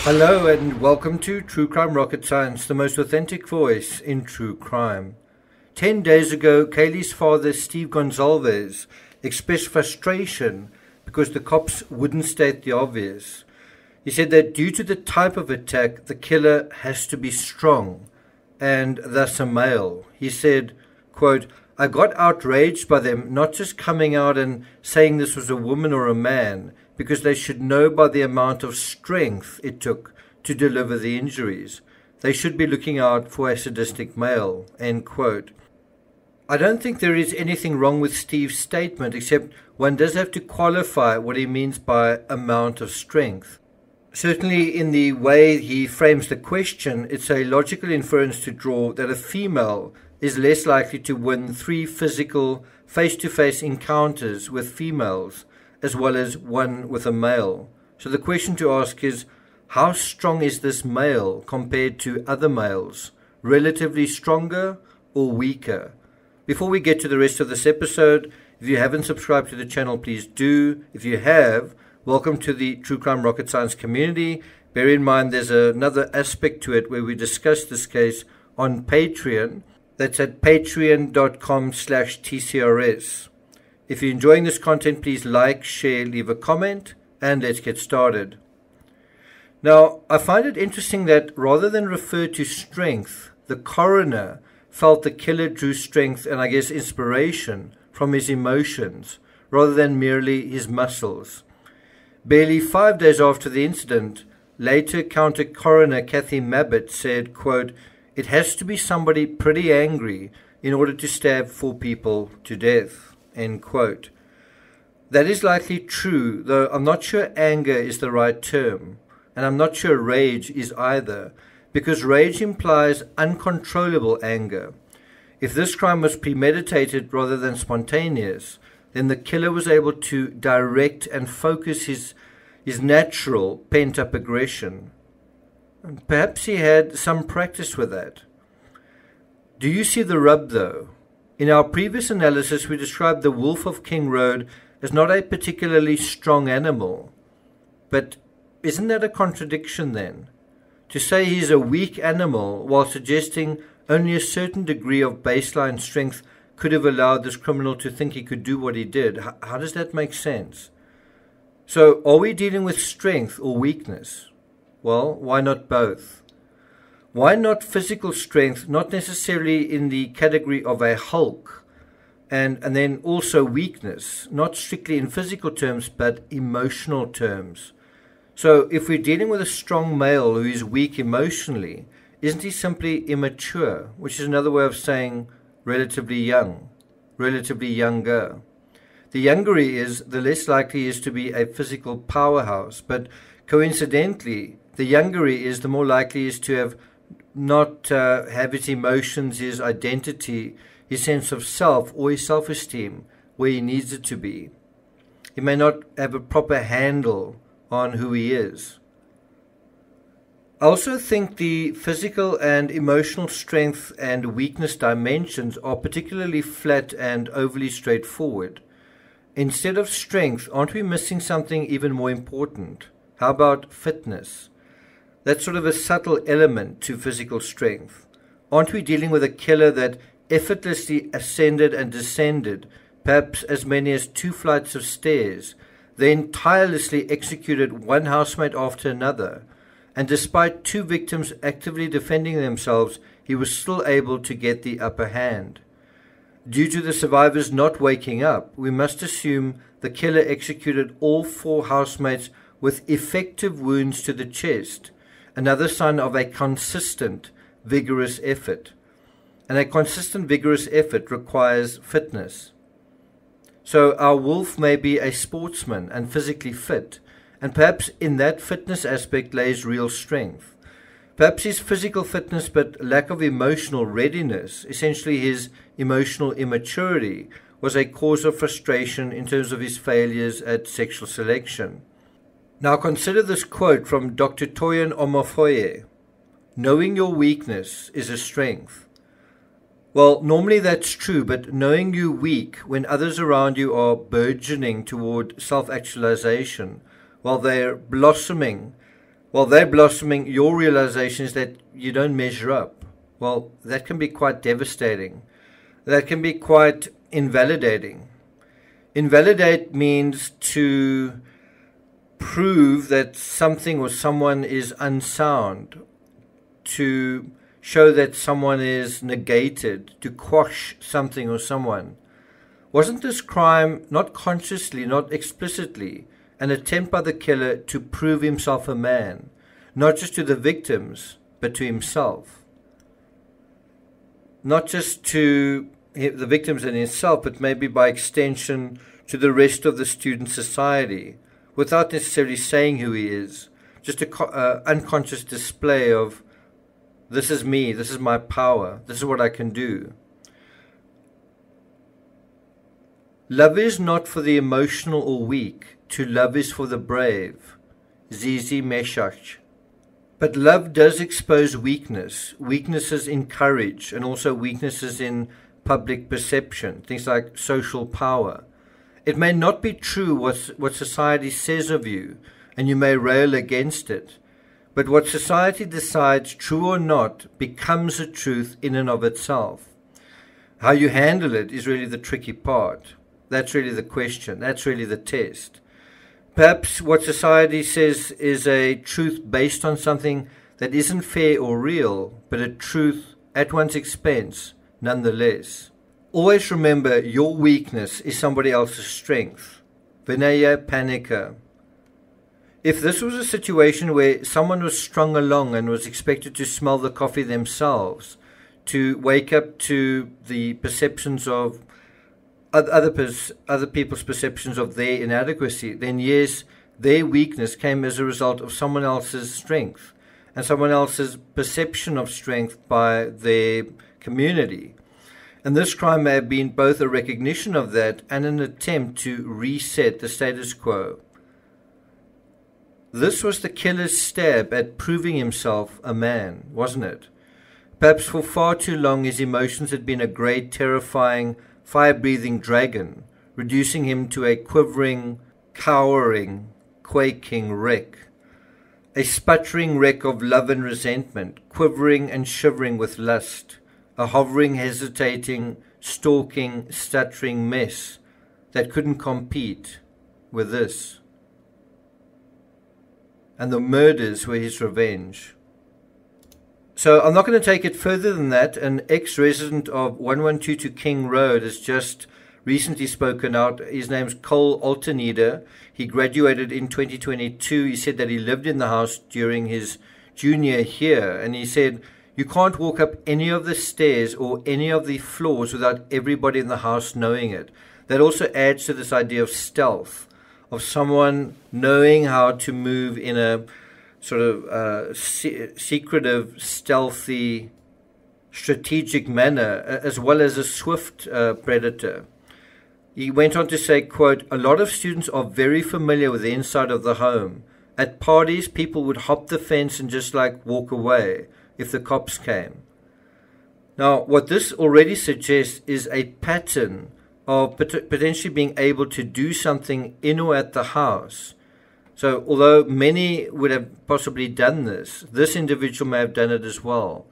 Hello and welcome to True Crime Rocket Science, the most authentic voice in true crime. 10 days ago, Kaylee's father, Steve Gonzalez, expressed frustration because the cops wouldn't state the obvious. He said that due to the type of attack, the killer has to be strong, and thus a male. He said, quote, "I got outraged by them not just coming out and saying this was a woman or a man, because they should know by the amount of strength it took to deliver the injuries. They should be looking out for a sadistic male," end quote. I don't think there is anything wrong with Steve's statement, except one does have to qualify what he means by amount of strength. Certainly in the way he frames the question, it's a logical inference to draw that a female is less likely to win 3 physical face-to-face encounters with females, as well as one with a male. So the question to ask is, how strong is this male compared to other males? Relatively stronger or weaker? Before we get to the rest of this episode, if you haven't subscribed to the channel, please do. If you have, welcome to the True Crime Rocket Science community. Bear in mind there's another aspect to it where we discuss this case on Patreon. That's at patreon.com/TCRS. If you're enjoying this content, please like, share, leave a comment, and let's get started. Now, I find it interesting that rather than refer to strength, the coroner felt the killer drew strength and I guess inspiration from his emotions rather than merely his muscles. Barely 5 days after the incident, later counter-coroner Kathy Mabbitt said, quote, "It has to be somebody pretty angry in order to stab 4 people to death," end quote. That is likely true, though I'm not sure anger is the right term, and I'm not sure rage is either, because rage implies uncontrollable anger. If this crime was premeditated rather than spontaneous, then the killer was able to direct and focus his natural pent-up aggression. And perhaps he had some practice with that. Do you see the rub, though? In our previous analysis, we described the wolf of King Road as not a particularly strong animal. But isn't that a contradiction then? To say he's a weak animal while suggesting only a certain degree of baseline strength could have allowed this criminal to think he could do what he did. How does that make sense? So are we dealing with strength or weakness? Well, why not both? Why not physical strength, not necessarily in the category of a Hulk, and then also weakness, not strictly in physical terms, but emotional terms? So if we're dealing with a strong male who is weak emotionally, isn't he simply immature, which is another way of saying relatively young, relatively younger? The younger he is, the less likely he is to be a physical powerhouse, but coincidentally, the younger he is, the more likely he is to have his emotions, his identity, his sense of self, or his self-esteem where he needs it to be. He may not have a proper handle on who he is. I also think the physical and emotional strength and weakness dimensions are particularly flat and overly straightforward. Instead of strength, aren't we missing something even more important? How about fitness? That's sort of a subtle element to physical strength. Aren't we dealing with a killer that effortlessly ascended and descended, perhaps as many as 2 flights of stairs, then tirelessly executed one housemate after another, and despite 2 victims actively defending themselves, he was still able to get the upper hand? Due to the survivors not waking up, we must assume the killer executed all 4 housemates with effective wounds to the chest, another sign of a consistent, vigorous effort. And a consistent, vigorous effort requires fitness. So our wolf may be a sportsman and physically fit, and perhaps in that fitness aspect lays real strength. Perhaps his physical fitness but lack of emotional readiness, essentially his emotional immaturity, was a cause of frustration in terms of his failures at sexual selection. Now consider this quote from Dr. Toyin Omofoye. "Knowing your weakness is a strength." Well, normally that's true, but knowing you're weak when others around you are burgeoning toward self-actualization, while they're blossoming While they're blossoming, your realization is that you don't measure up. Well, that can be quite devastating. That can be quite invalidating. Invalidate means to prove that something or someone is unsound, to show that someone is negated, to quash something or someone. Wasn't this crime, not consciously, not explicitly, an attempt by the killer to prove himself a man, not just to the victims, but to himself? Not just to the victims and himself, but maybe by extension to the rest of the student society, without necessarily saying who he is, just an unconscious display of, this is me, this is my power, this is what I can do. Love is not for the emotional or weak, to love is for the brave. Zizi Meshach. But love does expose weakness, weaknesses in courage, and also weaknesses in public perception, things like social power. It may not be true what society says of you, and you may rail against it, but what society decides, true or not, becomes a truth in and of itself. How you handle it is really the tricky part. That's really the question. That's really the test. Perhaps what society says is a truth based on something that isn't fair or real, but a truth at one's expense nonetheless. Always remember your weakness is somebody else's strength. Vinaya Panika. If this was a situation where someone was strung along and was expected to smell the coffee themselves, to wake up to the perceptions of other people's perceptions of their inadequacy, then yes, their weakness came as a result of someone else's strength and someone else's perception of strength by their community. And this crime may have been both a recognition of that and an attempt to reset the status quo. This was the killer's stab at proving himself a man, wasn't it? Perhaps for far too long his emotions had been a great, terrifying, fire-breathing dragon, reducing him to a quivering, cowering, quaking wreck. A sputtering wreck of love and resentment, quivering and shivering with lust. A hovering, hesitating, stalking, stuttering mess that couldn't compete with this. And the murders were his revenge. So I'm not going to take it further than that. An ex-resident of 1122 King Road has just recently spoken out. His name's Cole Alteneder. He graduated in 2022. He said that he lived in the house during his junior year. And he said, you can't walk up any of the stairs or any of the floors without everybody in the house knowing it. That also adds to this idea of stealth, of someone knowing how to move in a sort of secretive, stealthy, strategic manner, as well as a swift predator. He went on to say, quote, a lot of students are very familiar with the inside of the home. At parties, people would hop the fence and just walk away if the cops came. Now, what this already suggests is a pattern of potentially being able to do something in or at the house. So although many would have possibly done this, this individual may have done it as well.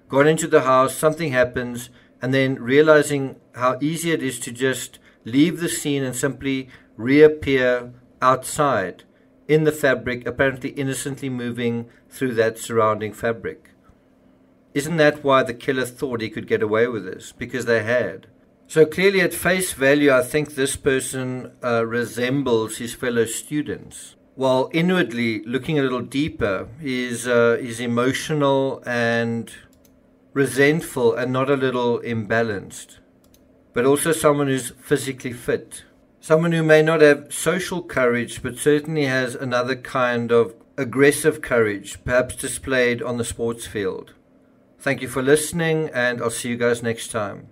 Gone into the house, something happens, and then realizing how easy it is to just leave the scene and simply reappear outside in the fabric, apparently innocently moving through that surrounding fabric. Isn't that why the killer thought he could get away with this? Because they had. So clearly at face value, I think this person resembles his fellow students. While inwardly, looking a little deeper, he's emotional and resentful and not a little imbalanced. But also someone who's physically fit. Someone who may not have social courage, but certainly has another kind of aggressive courage, perhaps displayed on the sports field. Thank you for listening, and I'll see you guys next time.